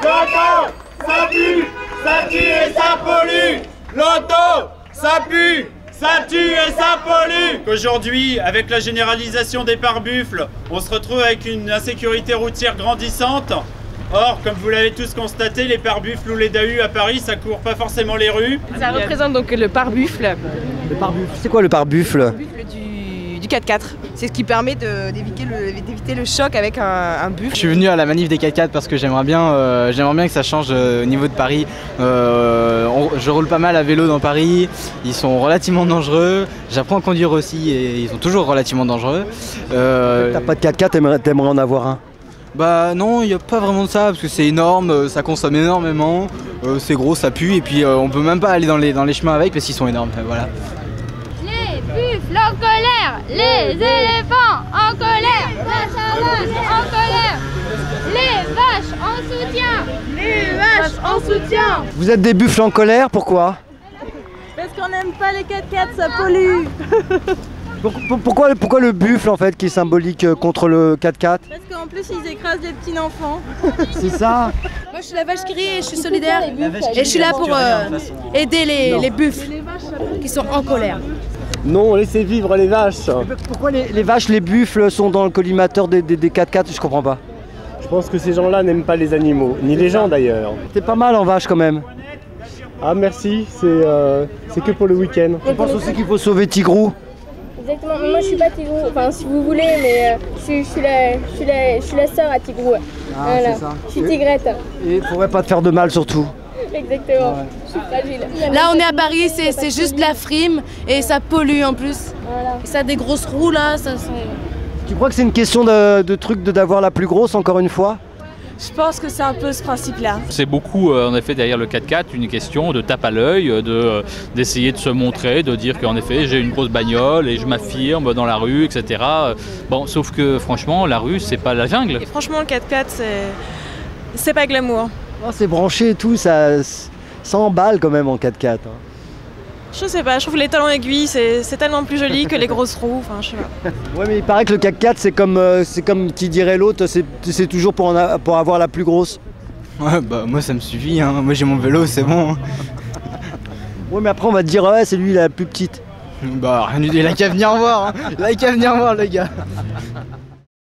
L'auto, ça pue, ça tue et ça pollue. L'auto, ça pue, ça tue et ça pollue. Aujourd'hui, avec la généralisation des pare-buffles, on se retrouve avec une insécurité routière grandissante. Or, comme vous l'avez tous constaté, les pare-buffles ou les DAU à Paris, ça court pas forcément les rues. Ça représente donc le pare-buffle. Le pare-buffle, c'est quoi le pare-buffle? Le pare-buffle du 4x4. C'est ce qui permet d'éviter le choc avec un buffle. Je suis venu à la manif des 4x4 parce que j'aimerais bien que ça change au niveau de Paris. Je roule pas mal à vélo dans Paris, ils sont relativement dangereux. J'apprends à conduire aussi et ils sont toujours relativement dangereux. T'as pas de 4x4, t'aimerais en avoir un? Bah non, il n'y a pas vraiment de ça parce que c'est énorme, ça consomme énormément, c'est gros, ça pue et puis on peut même pas aller dans les chemins avec parce qu'ils sont énormes. Voilà. Les buffles en colère, les éléphants en colère, la chavache en colère, les vaches en soutien, les vaches en soutien. Vous êtes des buffles en colère, pourquoi? Parce qu'on n'aime pas les 4x4, ça pollue. Pourquoi le buffle en fait qui est symbolique contre le 4x4? Parce qu'en plus ils écrasent les petits enfants. C'est ça? Moi je suis la vache qui rit et je suis solidaire et je suis là pour aider les buffles qui sont en colère. Non, laissez vivre les vaches. Pourquoi les vaches, les buffles sont dans le collimateur des 4x4? Je comprends pas. Je pense que ces gens-là n'aiment pas les animaux, ni les gens d'ailleurs. T'es pas mal en vache quand même. Ah merci, c'est que pour le week-end. Je pense aussi qu'il faut sauver Tigrou. Exactement, moi je suis pas Tigrou, enfin si vous voulez, mais je suis la sœur à Tigrou. Ah, voilà. c'est ça. Je suis tigrette. Et faudrait pas te faire de mal surtout. Exactement, ouais. Je suis fragile. Là on est à Paris, c'est juste de la frime et ça pollue en plus. Voilà. Et ça a des grosses roues là, Tu crois que c'est une question d'avoir la plus grosse encore une fois? Je pense que c'est un peu ce principe-là. C'est beaucoup, en effet, derrière le 4x4, une question de tape à l'œil, d'essayer de se montrer, de dire qu'en effet, j'ai une grosse bagnole et je m'affirme dans la rue, etc. Bon, sauf que, franchement, la rue, c'est pas la jungle. Et franchement, le 4x4, c'est pas glamour. Oh, c'est branché et tout, ça emballe quand même en 4x4. Hein. Je sais pas, je trouve les talons aiguilles, c'est tellement plus joli que les grosses roues, enfin je sais pas. Ouais mais il paraît que le 4x4 c'est comme qui dirait l'autre, c'est toujours pour avoir la plus grosse. Ouais bah moi ça me suffit, hein. Moi j'ai mon vélo, c'est bon. Hein. Ouais mais après on va te dire ouais c'est lui la plus petite. Bah rien du tout, il a qu'à venir voir, hein. Il a qu'à venir voir le gars.